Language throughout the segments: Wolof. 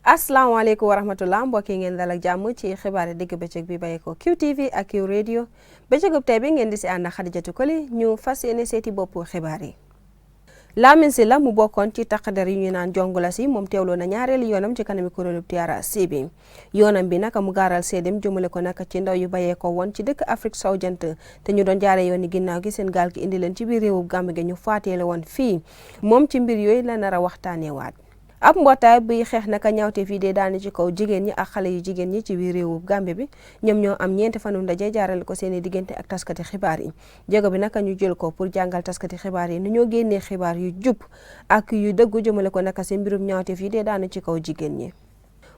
asalaamaaleykum wa rahmatullah mbokk yi ngeen dal ak jàmm ci xibaari digg bëccëg bi bàyyi ko QTV ak Q radio bëccëgub tey bi ngeen di si ànd Xadijatu Koli ñu fas yéene seeti boppu xibaar yi. Lamin Silla mu bokkoon ci taqadar yi ñu naan jongula si moom teewloo na ñaareelu yoonam ci kanami kuréelu TRRC bi yoonam bi naka mu gaaral seedem jëmale ko naka ci ndaw yu bayee ko woon ci dëkk Afrique sowu jant te ñu doon jaaree yoon ni ginnaaw gi seen gaal gi indi leen ci biir réewu Gàmbi gi ñu faateele woon fii moom ci mbir yooyu la nar a waxtaanee waat. ab mbootaay buy xeex naka ñaawte fii de daani ci kaw jigéen ñi ak xale yu jigéen ñi ci biir réewu Gambie bi ñoom ñoo am ñeenti fanu ndaje jaarale ko seeni diggante ak taskati xibaar yi jéego bi naka ñu jël ko pour jàngal taskati xibaar yi ni ñoo génnee xibaar yu jub ak yu dëggu jëmale ko naka seen mbirum ñaawte fii de daani ci kaw jigéen ñi.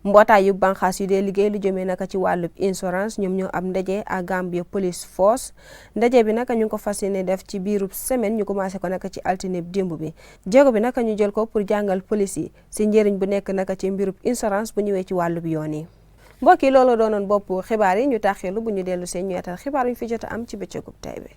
mbootaay yu banxaas yu dee liggéey lu jëmee naka ci wàllub insurance ñoom ñoo am ndaje ak Gambia Police Force ndaje bi naka ñu ngi ko fas yéene def ci biirub semaine ñu commencé ko naka ci altine démb bi jéego bi naka ñu jël ko pour jàngal police yi si njëriñ bu nekk naka ci mbirub insurance bu ñëwee ci wàllub yoon yi. mbokk yi loolu doonoon bopp xibaar yi ñu taxilu bu ñu dellu seen ñu yetal xibaar yu fi jot a am ci bëccëgub tey bi.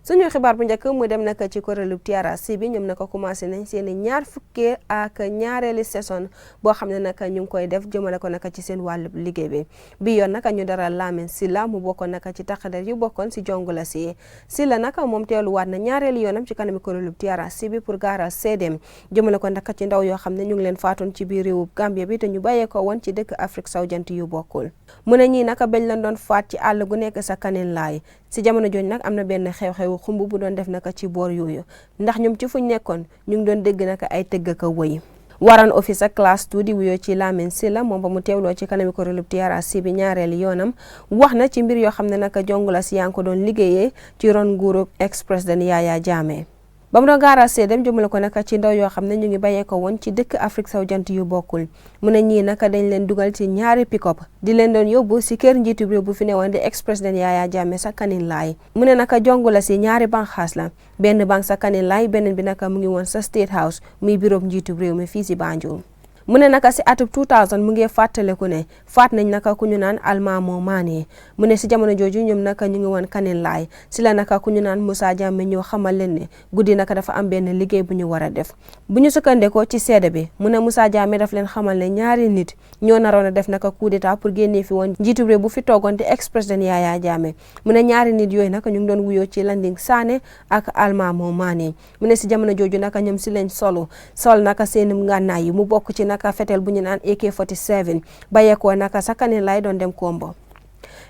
suñu xibaar bu njëkk mu dem naka ci kuréelu TRRC bi ñoom naka commencé nañ seen ñaar fukkee ak ñaareeli saison boo xam ne naka ñu ngi koy def jëmale ko naka ci seen wàllu liggéey bi yoon naka ñu dara Lamin Silla mu bokkoon naka ci taqadar yu bokkoon si jongula si Silla naka moom teeluwaat na ñaareeli yoonam ci kanami kuréelu TRRC bi pour gaaral seedeem jëmale ko naka ci ndaw yoo xam ne ñu ngi leen faatoon ci biir réewu Gambia bi te ñu bàyyee ko woon ci dëkk Afrique sowu jant yu bokkul mu ne ñii naka bañ leen doon faat ci àll gu nekk sa Kaneen laay si jamono jooju nag am na benn xew-xew xumb bu doon def naka ci boor yooyu ndax ñoom ci fuñ nekkoon ñu ngi doon dégg naka ay tëgg ka wëy waran officer class 2 di wuyoo ci Lamin Silla moom ba mu teewloo ci kanami kuréelu TRRC bi ñaareelu yoonam wax na ci mbir yoo xam ne naka jongula si yaa ngi ko doon liggéeyee ci ron nguuru ex président Yaya Jammeh ba mu doon gaaral seedem jëmale ko naka ci ndaw yoo xam ne ñu ngi bàyyee ko woon ci dëkk Afrique sowu jant yu bokkul mu ne ñii naka dañ leen dugal ci ñaari pick-up di leen doon yóbbu si kër njiitu réew bu fi newoon di ex président Yaya Jammeh sa Kaneen laay mu ne naka jongula si ñaari banxaas la benn banque sa Kaneen laay beneen bi naka mu ngi woon sa State House muy bureau njiitu réew mi fii si Banjul mu ne naka si atub 2000 mu ngi fàttaleku ne faat nañ naka ku ñu naan Almamo Mane mu ne si jamono jooju ñoom naka ñu ngi woon Kaneen laay si la naka ku ñu naan Musa Jammeh ñoo xamal leen ne guddi naka dafa am benn liggéey bu ñu war a def bu ñu sukkandekoo ci seede bi mu ne Musa Jammeh daf leen xamal ne ñaari nit ñoo naroon a def naka coup d'état pour génnee fi woon njiitu réew bu fi toogoon di ex président Yaya Jammeh mu ne ñaari nit yooyu naka ñu ngi doon wuyoo ci Landing Sane ak Almamo Mane mu ne si jamono jooju naka ñoom si lañ sol naka seen ngànnaay yi mu bokk ci naka fetel bu ñu naan AK-47 bàyyeekoo naka sa Kaneen lay doon dem Kombo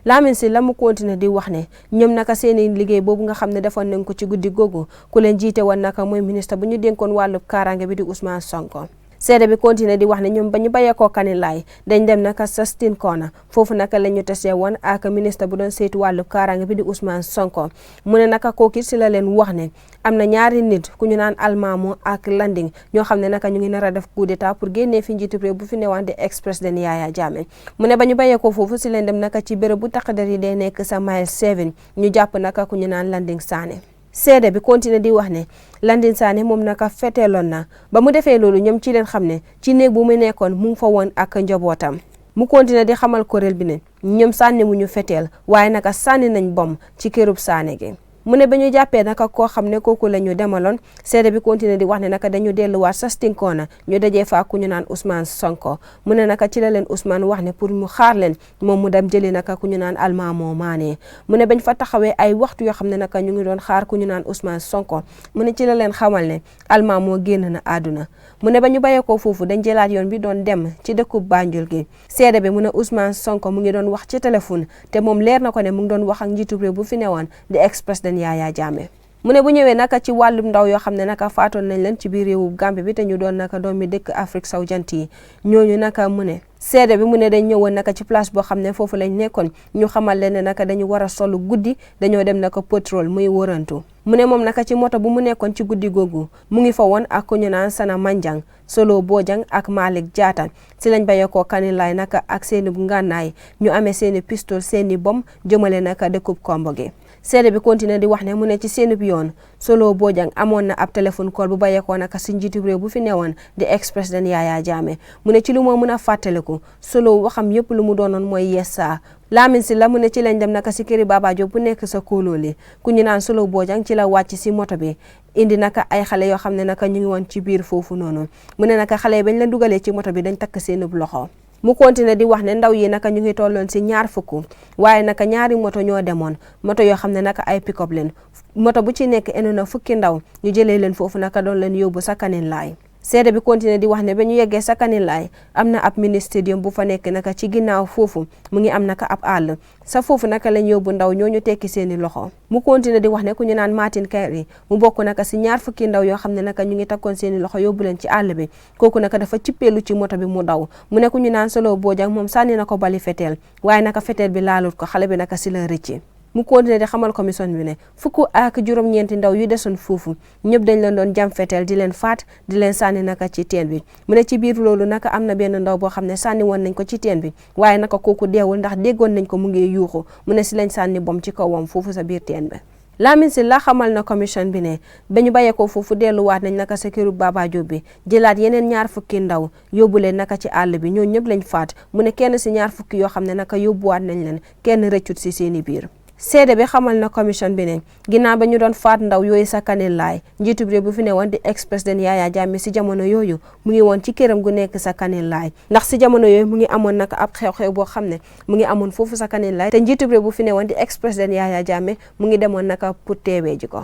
Lamin Silla mu continué di wax ne ñoom naka seeni liggéey boobu nga xam ne defoon nañ ko ci guddi googu ku leen jiite woon naka mooy ministre bu ñu dénkoon wàllub kaaraange bi di Ousmane Sonko seede bi continué di wax ne ñoom ba ñu bàyyeekoo Kaneen laay dañ dem naka sa Stin Corner foofu naka la ñu tesee woon ak ministre bu doon saytu wàllu kaaraange bi di Ousmane Sonko mu ne naka kooku si la leen wax ne am na ñaari nit ku ñu naan Almamo ak Landing ñoo xam ne naka ñu ngi nar a def coup d'état pour génnee fi njiitu réew bu fi newaan di ex président Yaya Jammeh mu ne ba ñu bàyyeekoo foofu si leen dem naka ci béréb bu taqadar yi dee nekk sa Mile 7 ñu jàpp naka ku ñu naan Landing Sane seede bi continué di wax ne Landing Sane moom naka feteeloon na ba mu defee loolu ñoom ci leen xam ne ci néeg bu mu nekkoon mu ngi fa woon ak njabootam mu continué di xamal kuréel bi ne ñoom sànni mu ñu feteel waaye naka sànni nañ bom ci kërub Sane gi mu ne ba ñu jàppee naka koo xam ne kooku la ñu demaloon seede bi continué di wax ne naka dañu delluwaat sa Stin Corner ñu dajee fa ku ñu naan Ousmane Sonko mu ne naka ci la leen Ousmane wax ne pour mu xaar leen moom mu dem jëli naka ku ñu naan Almamo Mane mu ne bañ fa taxawee ay waxtu yoo xam ne naka ñu ngi doon xaar ku ñu naan Ousmane Sonko mu ne ci la leen xamal ne Almamo génn na àdduna mu ne ba ñu bàyyeekoo foofu dañ jëlaat yoon bi doon dem ci dëkku Banjul gi seede bi mu ne Ousmane Sonko mu ngi doon wax ci téléphone te moom leer na ko ne mu ngi doon wax ak njiitu réew bu fi newoon di ex président Yaya Jammeh mu ne bu ñëwee naka ci wàllum ndaw yoo xam ne naka faatoon nañ leen ci biir réewu Gambie bi te ñu doon naka doomi dëkk Afrique sowu jant yi ñooñu naka mu ne seede bi mu ne dañ ñëwoon naka ci place boo xam ne foofu lañ nekkoon ñu xamal leen ne naka dañu war a solu guddi dañoo dem naka patrol muy wërantu mu ne moom naka ci moto bu mu nekkoon ci guddi googu mu ngi fa woon ak ku ñu naan Sana Manjang Solo Bojang ak Malik Jaata si lañ bàyyeekoo Kaneen laay naka ak seeni ngànnaay ñu amee seeni pistol seeni bom jëmale naka dëkkub Kombo gi seede bi continué di wax ne mu ne ci seenub yoon Solo Bojang amoon na ab téléphone call bu bàyyeekoo naka si njiitu réew bu fi newoon di ex président Yaya Jammeh mu ne ci lu moo mën a fàttaliku Solo waxam yëpp lu mu doonoon mooy yessa Lamin Silla mu ne ci lañ dem naka si këri Baba Jobe bu nekk sa kóolooli ku ñu naan Solo Bojang ci la wàcc si moto bi indi naka ay xale yoo xam ne naka ñu ngi woon ci biir foofu noonu mu ne naka xale yi bañ la dugalee ci moto bi dañ takk seenub loxo. mu continué di wax ne ndaw yi naka ñu ngi tolloon si 20 waaye naka ñaari moto ñoo demoon moto yoo xam ne naka ay pick-up leen moto bu ci nekk enu na fukki ndaw ñu jëlee leen foofu naka doon leen yóbbu sa Kanin Laay seede bi continué di wax ne ba ñu yeggee sa Kanin Laay am na ab mini stadium bu fa nekk naka ci ginnaaw foofu mu ngi am naka ab àll sa foofu naka lañ yóbbu ndaw ñoo ñu tekki seeni loxo mu continué di wax ne ku ñu naan Martin Kayri mu bokk naka si 20 ndaw yoo xam ne naka ñu ngi takkoon seeni loxo yóbbu leen ci àll bi kooku naka dafa cippeelu ci moto bi mu daw mu ne ku ñu naan Solo Bojang moom sànni na ko bali feteel waaye naka feteel bi laalut ko xale bi naka si la rëcci mu continué di xamal commission bi ne 19 ndaw yu desoon foofu ñëpp dañ leen doon jam feteel di leen faat di leen sànni naka ci teen bi mu ne ci biir loolu naka am na benn ndaw boo xam ne sànni woon nañ ko ci teen bi waaye naka kooku deewul ndax déggoon nañ ko mu ngi yuuxu mu ne si lañ sànni bom ci kawam foofu sa biir teen bi Lamin Silla xamal na commission bi ne ba ñu bàyyeekoo foofu delluwaat nañ naka sa këru Baba Jobe bi jëlaat yeneen 20 ndaw yóbbu leen naka ci àll bi ñoo ñëpp lañ faat mu ne kenn si 20 yoo xam ne naka yóbbuwaat nañ leen kenn rëccut si seeni biir seede bi xamal na commission bi ne ginnaaw ba ñu doon faat ndaw yooyu sa Kanin Laay njiitu réew bu fi ne woon di ex président Yaya Jammeh si jamono yooyu mu ngi woon ci këram gu nekk sa Kanin Laay ndax si jamono yooyu mu ngi amoon naka ab xew-xew boo xam ne mu ngi amoon foofu sa Kanin Laay te njiitu réew bu fi ne woon di ex président Yaya Jammeh mu ngi demoon naka pour teewee ji ko.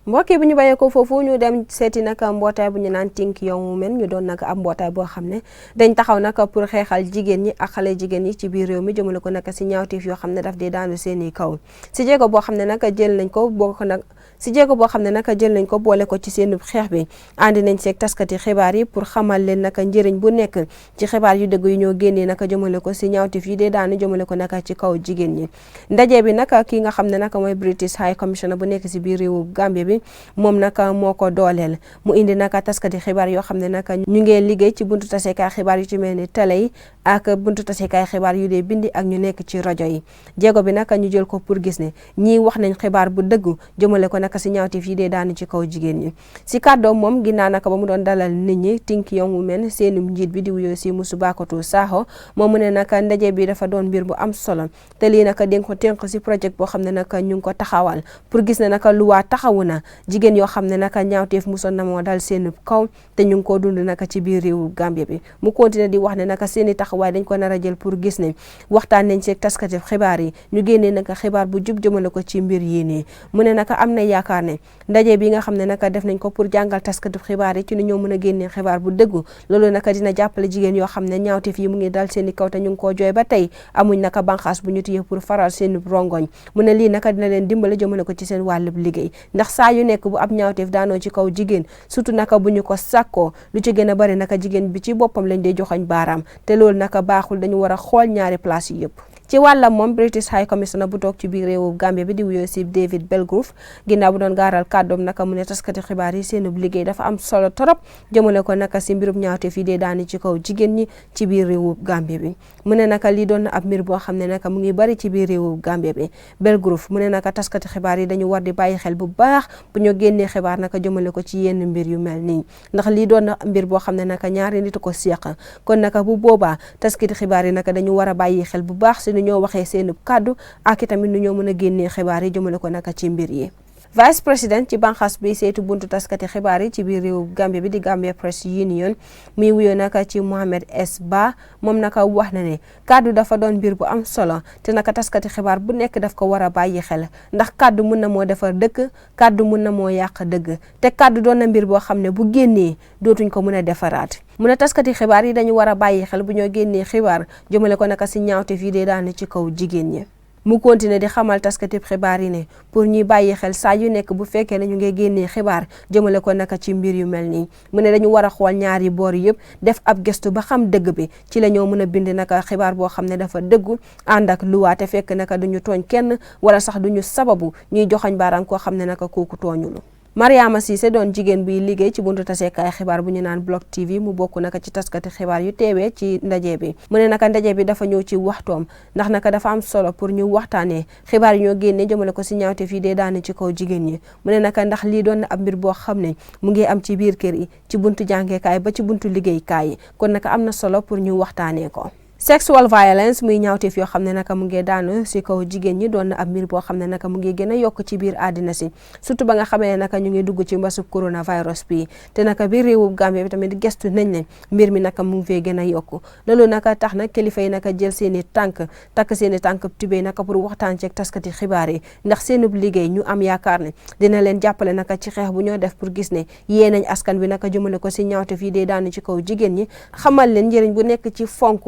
mbokk yi bu ñu bàyyee ko foofu ñu dem seeti naka mbootaay bu ñu naan Think Young Women ñu doon naka ab mbootaay boo xam ne dañ taxaw naka pour xeexal jigéen ñi ak xale jigéen ñi ci biir réew mi jëmale ko naka si ñaawteef yoo xam ne daf di daanu seeni kaw si jéego boo xam ne naka jël nañ ko boo ko nag si jéego boo xam ne naka jël nañ ko boole ko ci seen xeex bi àndi nañ seeg taskati xibaar yi pour xamal leen naka njëriñ bu nekk ci xibaar yu dëgg yu ñoo génnee naka jëmale ko si ñaawteef yi dee daanu jëmale ko naka ci kaw jigéen ñi ndaje bi naka ki nga xam ne naka mooy British High Commissioner bu nekk si biir réewu Gambie bi moom naka moo ko dooleel mu indi naka taskati xibaar yoo xam ne naka ñu ngi liggéey ci buntu tasekaay xibaar yu ci mel ni télé yi ak buntu tasekaay xibaar yu dee bindi ak ñu nekk ci rajo yi jéego bi naka ñu jël ko pour gis ne ñii wax nañ xibaar bu dëgg jëmale ko naka si ñaawteef yi dee daanu ci kaw jigéen ñi si kàddoom moom ginnaaw naka ba mu doon dalal nit ñi Think Young Women seenu njiit bi di wuyoo si Musubakatu Sakho moom mu ne naka ndaje bi dafa doon mbir bu am solo te lii naka dénk ko tënk si projet boo xam ne naka ñu ngi ko taxawal pour gis ne naka luwaa taxawu na jigéen yoo xam ne naka ñaawteef musoon na moo dal seen kaw te ñu ngi ko dund naka ci biir réewu Gambie bi mu continué di wax ne naka seeni taxawaay dañ ko nar a jël pour gis ne waxtaan nañ ci taskati xibaar yi ñu génnee naka xibaar bu jub jëmale ko ci mbir yi nii mu ne naka am na yaakaar ne ndaje bi nga xam ne naka def nañ ko pour jàngal taskati xibaar yi ci ni ñoo mën a génnee xibaar bu dëggu loolu naka dina jàppale jigéen yoo xam ne ñaawteef yi mu ngi dal seeni kaw te ñu ngi koo jooy ba tey amuñ naka banxaas bu ñu téye pour faral seen rongoñ mu ne lii naka dina leen dimbale jëmale ko ci seen wàllub liggéey ndax saa yu nekk bu ab ñaawteef daanoo ci kaw jigéen surtout naka bu ñu ko sàkkoo lu ci gën a bari naka jigéen bi ci boppam lañ dee joxoñ baaraam te loolu naka baaxul dañu war a xool ñaari place yi yëpp ci wàllam moom British High Commissioner bu toog ci biir réewu Gambie bi di wuyoo si David Belgrove ginnaaw bu doon gaaral kàddoom naka mu ne taskati xibaar yi seenub liggéey dafa am solo torop jëmale ko naka si mbirub ñaawteef yi dee daani ci kaw jigéen ñi ci biir réewu Gambie bi mu ne naka lii doon na ab mbir boo xam ne naka mu ngi bari ci biir réewu Gambie bi Belgrove mu ne naka taskati xibaar yi dañu war di bàyyi xel bu baax bu ñu génnee xibaar naka jëmale ko ci yenn mbir yu mel nii ndax lii doon na mbir boo xam ne naka ñaari nit ko seq kon naka bu boobaa taskati xibaar yi naka dañu war a bàyyi xel bu baax si nu ñoo waxee seen kàddu ak itamit nu ñoo mën a génnee xibaar yi jëmale ko naka ci mbir yi vice président ci banxaas bi saytu buntu taskati xibaar yi ci biir réew Gambie bi di Gambia Press Union muy wuyoo naka ci Mohamed S Ba moom naka wax na ne kàddu dafa doon mbir bu am solo te naka taskati xibaar bu nekk daf ko war a bàyyi xel ndax kàddu mun na moo defar dëkk kàddu mun na moo yàq dëgg te kàddu doon na mbir boo xam ne bu génnee dootuñ ko mën a defaraat mu ne taskati xibaar yi dañu war a bàyyi xel bu ñoo génnee xibaar jëmale ko naka si ñaawte fii dee daan ci kaw jigéen ñi mu continué di xamal taskati xibaar yi ne pour ñuy bàyyi xel saa yu nekk bu fekkee ne ñu ngi génnee xibaar jëmale ko naka ci mbir yu mel nii mu ne dañu war a xool ñaari boor yëpp def ab gëstu ba xam dëgg bi ci la ñoo mën a bind naka xibaar boo xam ne dafa dëggu ànd ak luwaa te fekk naka duñu tooñ kenn wala sax duñu sababu ñuy joxoñ baaraam koo xam ne naka kooku tooñulu Mariama Cissé doon jigéen buy liggéey ci buntu taseekaay xibaar bu ñu naan Block TV mu bokk naka ci taskati xibaar yu teewee ci ndaje bi mu ne naka ndaje bi dafa ñëw ci waxtoom ndax naka dafa am solo pour ñu waxtaanee xibaar yi ñoo génne jëmale ko si ñaawte fii dee daane ci kaw jigéen ñi mu ne naka ndax lii doon na ab mbir boo xam ne mu ngi am ci biir kër yi ci buntu jàngeekaay ba ci buntu liggéeykaay yi kon naka am na solo pour ñu waxtaanee ko. Sexual violence muy ñaawteef yoo xam ne naka mu ngi daanu si kaw jigéen ñi doon na ab mbir boo xam ne naka mu ngi gën a yokk ci biir àddina si surtout ba nga xamee ne naka ñu ngi dugg ci mbasub coronavirus bi te naka biir réewub Gambie bi tamit gestu nañ ne mbir mi naka mu ngi fee gën a yokku loolu naka tax na kilifa yi naka jël seeni tànk takk seeni tànk tubéy naka pour waxtaan ceeg taskati xibaar yi ndax seenub liggéey ñu am yaakaar ne dina leen jàppale naka ci xeex bu ñoo def pour gis ne yee nañ askan bi naka jëmale ko si ñaawteef yi dee daanu ci kaw jigéen ñi xamal leen njëriñ bu nekk ci fonk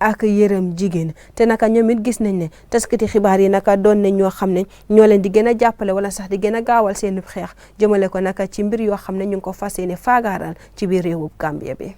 ak yërëm jigéen te naka ñoom it gis nañ ne taskati xibaar yi naka doon nañ ñoo xam ne ñoo leen di gën a jàppale wala sax di gën a gaawal seen xeex jëmale ko naka ci mbir yoo xam ne ñu ngi ko fas yéene faagaaral ci biir réewub Gambia bi.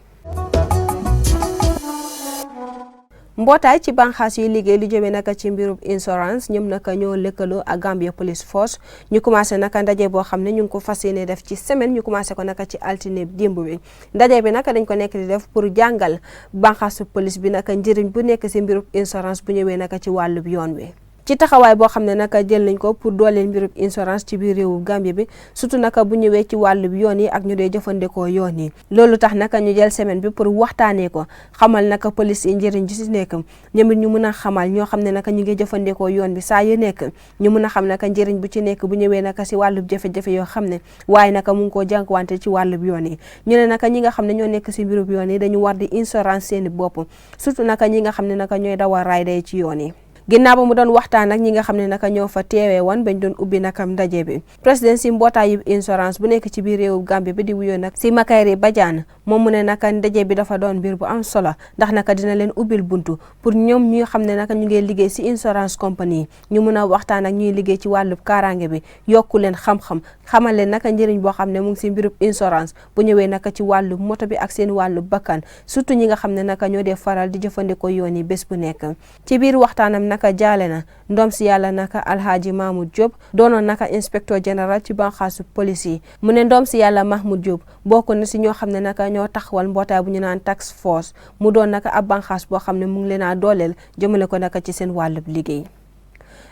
mbootaay ci banxaas yuy liggéey lu jëmee naka ci mbirub insurance ñoom naka ñoo lëkkaloo ak Gambia Police Force ñu commencé naka ndaje boo xam ne ñu ngi ko fas yéene def ci semaine ñu commencé ko naka ci altine démb bi ndaje bi naka dañ ko nekk di def pour jàngal banxaasu police bi naka njëriñ bu nekk si mbirub insurance bu ñëwee naka ci wàllub yoon wi. ci taxawaay boo xam ne naka jël nañ ko pour dooleel mbirub insurance ci biir réewu Gambie bi surtout naka bu ñëwee ci wàllub yoon yi ak ñu dee jëfandikoo yoon yi loolu tax naka ñu jël semaine bi pour waxtaanee ko xamal naka police yi njëriñ ji si nekk ñoom it ñu mën a xamal ñoo xam ne naka ñu ngi jëfandikoo yoon bi saa yu nekk ñu mën a xam naka njëriñ bu ci nekk bu ñëwee naka si wàllub jafe-jafe yoo xam ne waaye naka mu ngi koo jànkuwante ci wàllub yoon yi ñu ne naka ñi nga xam ne ñoo nekk si mbirub yoon yi dañu war di insurance seeni bopp surtout naka ñi nga xam ne naka ñooy dawal rider ci yoon yi. ginnaaw ba mu doon waxtaan ak ñi nga xam ne naka ñoo fa teewee woon bañ doon ubbi nakam ndaje bi président si mbootaayu insurance bu nekk ci biir réewu Gambie bi di wuyoo nag si Makary Badiane moom mu ne naka ndaje bi dafa doon mbir bu am solo ndax naka dina leen ubbil buntu pour ñoom ñi xam ne naka ñu ngi liggéey si insurance company ñu mun a waxtaan ak ñuy liggéey ci wàllub kaaraange bi yokku leen xam-xam xamal leen naka njëriñ boo xam ne mu ngi si mbirub insurance bu ñëwee naka ci wàllub moto bi ak seen wàllub bakkan surtout ñi nga xam ne naka ñoo dee faral di jëfandikoo yoon yi bés bu nekk ci biir waxtaanam naka jaale na ndom si yàlla naka Alhaji Mahmoud Diop doonoon naka inspecteur général ci banxaasu police yi mu ne ndom si yàlla Mahmoud Diop bokk na si ñoo xam ne naka ñoo taxawal mbootaay bu ñu naan task force mu doon naka ab banxaas boo xam ne mu ngi leen a dooleel jëmale ko naka ci seen wàllub liggéey.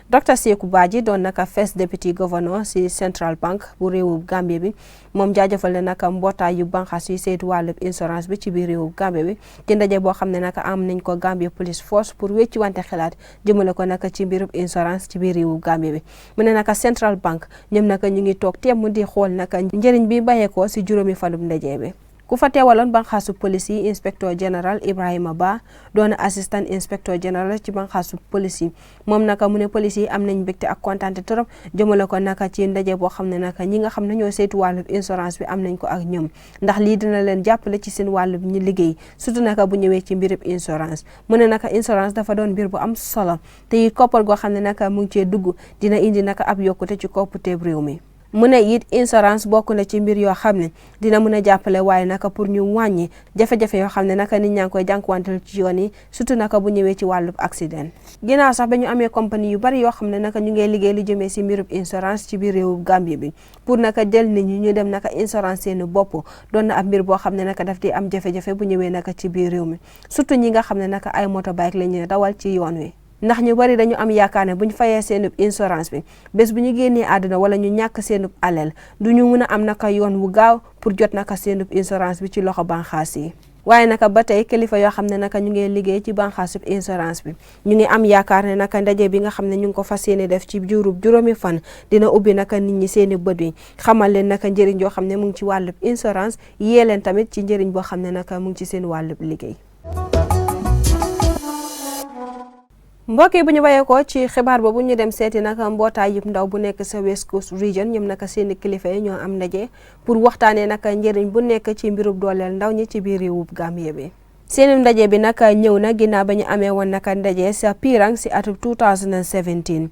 Dr Seku Badji doon naka first deputy governor si Central Bank bu réewu Gambie bi moom jaajëfal na naka mbootaay yu banxaas yu saytu wàllub insurance bi ci biir réewu Gambie bi ci ndaje boo xam ne naka am nañ ko Gambia Police Force pour wecci wante xalaat jëmale ko naka ci mbirub insurance ci biir réewu Gambie bi mu ne naka Central Bank ñoom naka ñu ngi toog teem mu di xool naka njëriñ bi bàyyeekoo si juróomi fanub ndaje bi. ku fa teewaloon banxaasu police yi inspecteur général Ibrahima Ba doon assistant inspecteur général ci banxaasu police yi moom naka mu ne police yi am nañ mbégte ak kontaante trop jëmale ko naka ci ndaje boo xam ne naka ñi nga xam ne ñoo saytu wàllub insurance bi am nañ ko ak ñoom ndax lii dina leen jàppale ci seen wàllub ñi liggéey surtout naka bu ñëwee ci mbirub insurance mu ne naka insurance dafa doon mbir bu am solo te it koppar goo xam ne naka mu ngi cee dugg dina indi naka ab yokkute ci kopputeeb réew mi. mu ne it insurance bokk na ci mbir yoo xam ne dina mën a jàppale waaye naka pour ñu wàññi jafe-jafe yoo xam ne naka nit ñaa ngi koy jànkuwanteel ci yoon yi surtout naka bu ñëwee ci wàllub accident. ginnaaw sax ba ñu amee compagnie yu bari yoo xam ne naka ñu ngi liggéey lu jëmee si mbirub insurance ci biir réewu Gambie bi pour naka jël nit ñi ñu dem naka insurance seeni bopp doon na ab mbir boo xam ne naka daf di am jafe-jafe bu ñëwee naka ci biir réew mi surtout ñi nga xam ne naka ay motorbike la ñuy dawal ci yoon wi. ndax ñu bari dañu am yaakaar ne bu ñu fayee seenub insurance bi bés bu ñu génnee àdduna wala ñu ñàkk seenub alal du ñu mën a am naka yoon wu gaaw pour jot naka seenub insurance bi ci loxo banxaas yi. waaye naka ba tey kilifa yoo xam ne naka ñu ngi liggéey ci banxaasub insurance bi ñu ngi am yaakaar ne naka ndaje bi nga xam ne ñu ngi ko fas yéene def ci juróomi fan dina ubbi naka nit ñi seeni bët yi xamal leen naka njëriñ yoo xam ne mu ngi ci wàllub insurance yee leen tamit ci njëriñ boo xam ne naka mu ngi ci seen wàllub liggéey. mbokk yi bu ñu bàyyeekoo ci xibaar boobu ñu dem seeti naka mbootaay yëpp ndaw bu nekk sa West Coast Region ñoom naka seeni kilifa yi ñoo am ndaje pour waxtaanee naka njëriñ bu nekk ci mbirub dooleel ndaw ñi ci biir réewub Gambie bi. seeni ndaje bi naka ñëw na ginnaaw ba ñu amee woon naka ndaje sa Pirang si atum 2017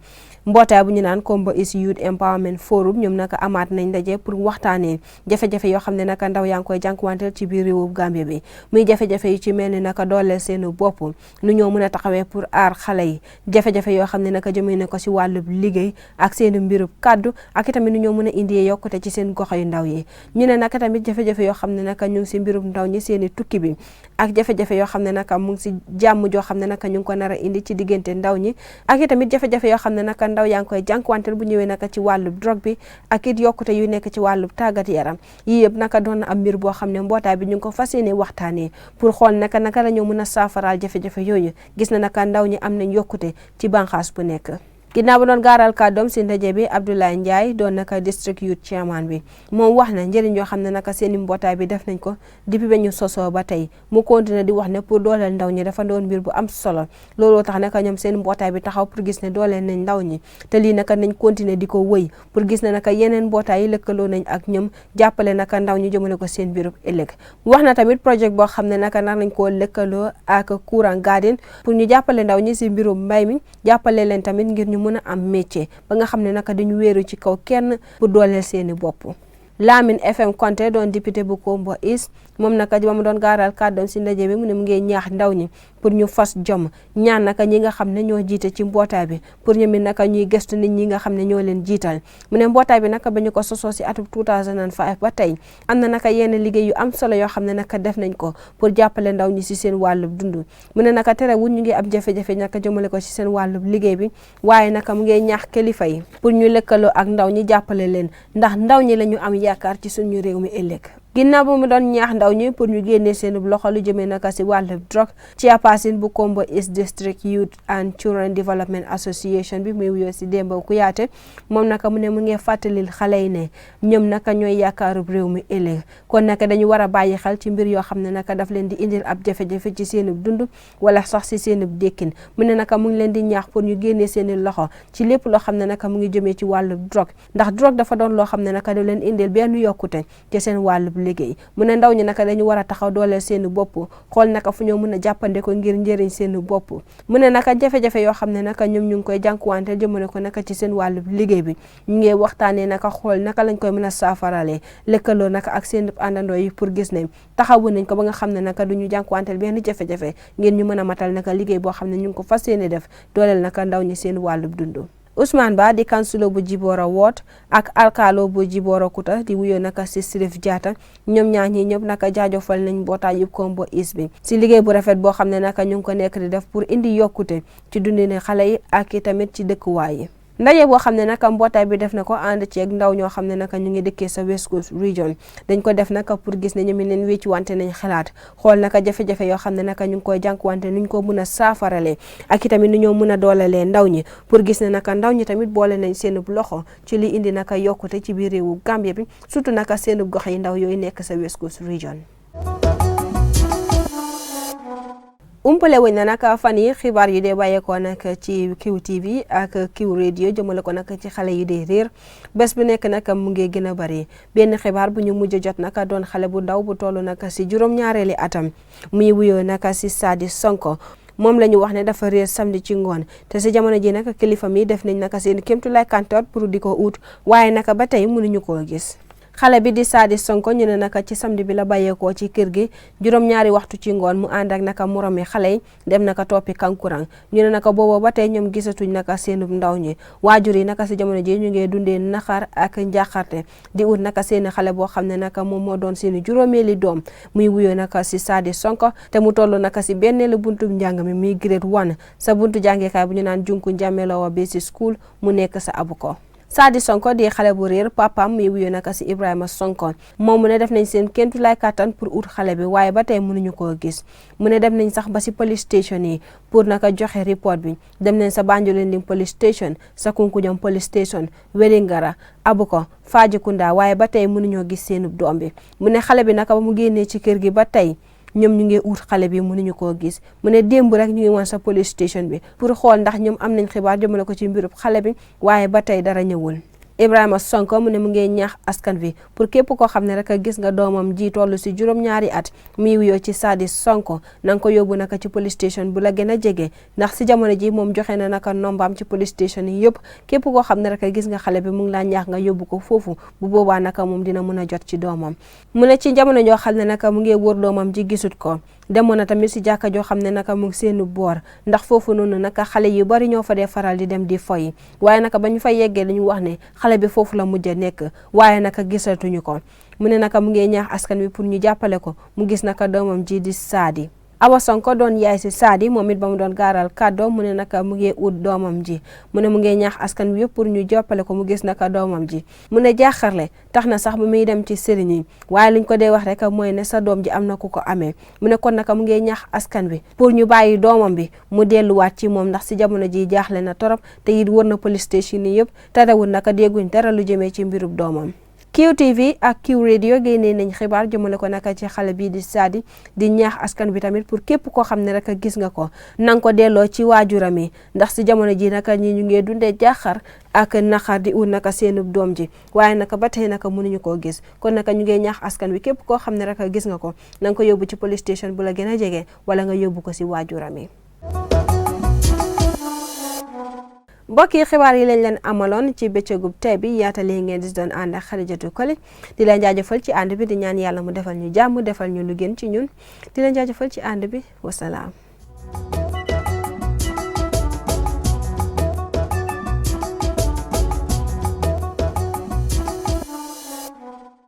mbootaay bu ñu naan Kombo East Youth Empowerment Forum ñoom naka amaat nañ ndaje pour waxtaanee jafe-jafe yoo xam ne naka ndaw yaa ngi koy jànkuwanteel ci biir réewu Gambie bi muy jafe-jafe yu ci mel ni naka dooleel seen bopp nu ñoo mën a taxawee pour aar xale yi jafe-jafe yoo xam ne naka jëmee ne ko si wàllub liggéey ak seen mbirub kaddu ak itamit nu ñoo mën a indi yokkute ci seen gox yu ndaw yi ñu ne naka tamit jafe-jafe yoo xam ne naka ñu ngi si mbirub ndaw ñi seen i tukki bi ak jafe-jafe yoo xam ne naka mu ngi si jàmm joo xam ne naka ñu ngi ko nar a indi ci diggante ndaw ñi ak itamit jafe-jafe yoo xam ne naka ndaw yaa ngi koy jànkuwanteel bu ñëwee naka ci wàllub drogue bi ak it yokkute yu nekk ci wàllub tàggat yaram yii yëpp naka doon na am mbir boo xam ne mbootaay bi ñu ngi ko fas yéene waxtaanee pour xool naka la ñoo mën a saafaraal jafe-jafe yooyu gis na naka ndaw ñi am nañ yokkute ci banxaas bu nekk ginnaaw ba doon gaaral kàddoom si ndaje bi Abdoulaye Ndiaye doon naka district youth chairman bi moom wax na njëriñ yoo xam ne naka seeni mbootaay bi def nañ ko depuis ba ñu sosoo ba tey mu continué di wax ne pour dooleel ndaw ñi dafa doon mbir bu am solo looloo tax naka ñoom seen mbootaay bi taxaw pour gis ne dooleel nañ ndaw ñi te lii naka nañ continué di ko wëy pour gis ne naka yeneen mbootaay yi lëkkaloo nañ ak ñoom jàppale naka ndaw ñi jëmale ko seen mbirub ëllëg wax na tamit projet boo xam ne naka nar nañ koo lëkkaloo ak Courant Garden pour ñu jàppale ndaw ñi si mbirum mbay mi jàppale leen tamit ngir ñu mën a am métier ba nga xam ne naka dañu wéeru ci kaw kenn pour dooleel seeni bopp Lamin FM Konte doon député bu Kombo East moom naka ba mu doon gaaral kàddoom si ndaje bi mu ne mu ngi ñaax ndaw ñi pour ñu fas jom ñaan naka ñi nga xam ne ñoo jiite ci mbootaay bi pour ñu mit naka ñuy gëstu nit ñi nga xam ne ñoo leen jiital mu ne mbootaay bi naka ba ñu ko sosoo si atum 2005 ba tey am na naka yenn liggéey yu am solo yoo xam ne naka def nañ ko pour jàppale ndaw ñi si seen wàllub dund mu ne naka terewul ñu ngi am jafe-jafe naka jëmale ko si seen wàllub liggéey bi waaye naka mu ngi ñaax kilifa yi pour ñu lëkkaloo ak ndaw ñi jàppale leen ndax ndaw ñi la ñu am yaakaar ci suñu réew mi ëllëg ginnaaw ba mu doon ñaax ndaw ñi pour ñu génnee seen loxo lu jëmee naka si wàllu drogue chairperson bu Kombo East District Youth and Children Development Association bi muy wuyoo si Demba Kuyaate moom naka mu ne mu ngi fàttalil xale yi ne ñoom naka ñooy yaakaarub réew mi ëllëg kon naka dañu war a bàyyi xel ci mbir yoo xam ne naka daf leen di indil ab jafe-jafe ci seenub dund wala sax si seenub dékkin mu ne naka mu ngi leen di ñaax pour ñu génnee seeni loxo ci lépp loo xam ne naka mu ngi jëmee ci wàllu drogue ndax drogue dafa doon loo xam ne naka da leen indil benn yokkute ci seen wàllub liggéey mu ne ndaw ñi naka dañu war a taxaw dooleel seeni bopp xool naka fu ñoo mën a jàppande ko ngir njëriñ seeni bopp mu ne naka jafe-jafe yoo xam ne naka ñoom ñu ngi koy jànkuwante jëmale ko naka ci seen wàllu liggéey bi ñu ngi waxtaanee naka xool naka lañ koy mën a saafaralee lëkkaloo naka ak seen àndandoo yi pour gis ne taxawu nañ ko ba nga xam ne naka duñu jànkuwanteel benn jafe-jafe ngir ñu mën a matal naka liggéey boo xam ne ñu ngi ko fas yéene def dooleel naka ndaw ñi seen wàllu dund Ousmane Ba di kansulo bu Jibora Ward ak alkaalo bu Jibora Kuta di wuyoo naka si Sirif Jatta ñoom ñaar ñi ñëpp naka jaajëfal nañ mbootaay yëpp Kombo East bi si liggéey bu rafet boo xam ne naka ñu ngi ko nekk di def pour indi yokkute ci dundine xale yi ak i tamit ci dëkkuwaay yi ndaje boo xam ne naka mbootaay bi def na ko ànd ci ak ndaw ñoo xam ne naka ñu ngi dëkkee sa West Coast Region dañ ko def naka pour gis ne ñoom leen wécci wante nañ xalaat xool naka jafe-jafe yoo xam ne naka ñu ngi koy jànkuwante nuñ ko mën a saafarale ak itamit nu ñoo mën a doolelee ndaw ñi pour gis ne naka ndaw ñi tamit boole nañ seenub loxo ci li indi naka yokkute ci biir réewu Gambie bi surtout naka seenub gox yi ndaw yooyu nekk sa West Coast Region umpale wuñ na nag fan yi xibaar yu dee bàyyeekoo nag ci QTV ak Q radio jëmale ko nag ci xale yi dee réer bés bu nekk nag mu ngi gën a bari benn xibaar bu ñu mujj jot nag doon xale bu ndaw bu toll nag si juróom-ñaareeli atam muy wuyoo nag si Sadi Sonko moom la ñu wax ne dafa réer samedi ci ngoon te si jamono ji nag kilifa mi def nañ nag seen kéemtulaay kantoor pour di ko ut waaye nag ba tey mënuñu koo gis. xale bi di Sadi Sonko ñu ne naka ci samedi bi la bàyyeekoo ci kër gi juróom-ñaari waxtu ci ngoon mu ànd ak naka moromi xale yi dem naka toppi kankurang ñu ne naka booba ba tey ñoom gisatuñ naka seenub ndaw ñi waajur yi naka si jamono ji ñu ngi dundee naxar ak njàqarte di ut naka seeni xale boo xam ne naka moom moo doon seeni juróomeeli doom muy wuyoo naka si Sadi Sonko te mu toll naka si benneelu buntu njàng mi muy grade 1 sa buntu jàngeekaay bu ñu naan Junku Jamelowa Basic School mu nekk sa Abuko. Sadi Sonko di xale bu réer papam muy wuyoo naka si Ibrahima Sonko moom mu ne def nañ seen kéemtulaay kàttan pour ut xale bi waaye ba tey mënuñu koo gis mu ne dem nañ sax ba si police station yi pour naka joxe report bi dem nañ sa Banjulinding police station sa Kunkujang police station Welingara Abuko Fajikunda waaye ba tey mënuñoo gis seenub doom bi mu ne xale bi naka ba mu génnee ci kër gi ba tey ñoom ñu ngi ut xale bi mënuñu koo gis mu ne démb rek ñu ngi woon sa police station bi pour xool ndax ñoom am nañ xibaar jëmale ko ci mbirub xale bi waaye ba tey dara ñëwul Ibrahima Sonko mu ne mu ngi ñaax askan wi pour képp koo xam ne rek gis nga doomam ji toll si juróom-ñaari at muy wuyoo ci Sadie Sonko na nga ko yóbbu naka ci police station bu la gën a jege ndax si jamono ji moom joxe na naka nombaam ci police station yi yëpp képp koo xam ne rek gis nga xale bi mu ngi laa ñaax nga yóbbu ko foofu bu boobaa naka moom dina mën a jot ci doomam. mu ne ci jamono joo xam ne naka mu ngi wër doomam ji gisut ko demoon na tamit si jàkka joo xam ne naka mu ngi seenu boor ndax foofu noonu naka xale yu bari ñoo fa dee faral di dem di foyi waaye naka ba ñu fa yeggee dañu wax ne xale bi foofu la mujj a nekk waaye naka gisatuñu ko. mu ne naka mu ngi ñaax askan wi pour ñu jàppale ko mu gis naka doomam ji di Sadie. Awa Sonko doon yaay si Sadie moom it ba mu doon gaaral kàddoo mu ne naka mu ngi ut doomam ji mu ne mu ngi ñaax askan wi yëpp pour ñu jàppale ko mu gis naka doomam ji. mu ne jaaxarle tax na sax bu muy dem ci sëriñ yi waaye luñ ko dee wax rek mooy ne sa doom ji am na ku ko amee mu ne kon naka mu ngi ñaax askan wi pour ñu bàyyi doomam bi mu delluwaat ci moom ndax si jamono ji jaaxle na torop te it wër na police station yi yëpp terewul naka dégguñ dara lu jëmee ci mbirub doomam. QTV ak Q Radio génnee nañ xibaar jëmale ko naka ci xale bii di Sadie di ñaax askan bi tamit pour képp koo xam ne rek gis nga ko nanga ko delloo ci waajuram yi ndax si jamono ji naka ñi ñu ngi dundee jaaxar ak naqar di ut naka seenub doom ji waaye naka ba tey naka mënuñu koo gis kon naka ñu ngi ñaax askan wi képp koo xam ne rek gis nga ko nanga ko yóbbu ci police station bu la gën a jege wala nga yóbbu ko si waajuram yi. mbokk yi xibaar yi lañ leen amaloon ci bëccëgub tey bi yaatalee ngeen di doon ànd ak Xadijatu Koli di leen jaajëfal ci ànd bi di ñaan yàlla mu defal ñu jàmm defal ñu lu gën ci ñun di leen jaajëfal ci ànd bi wasalaam.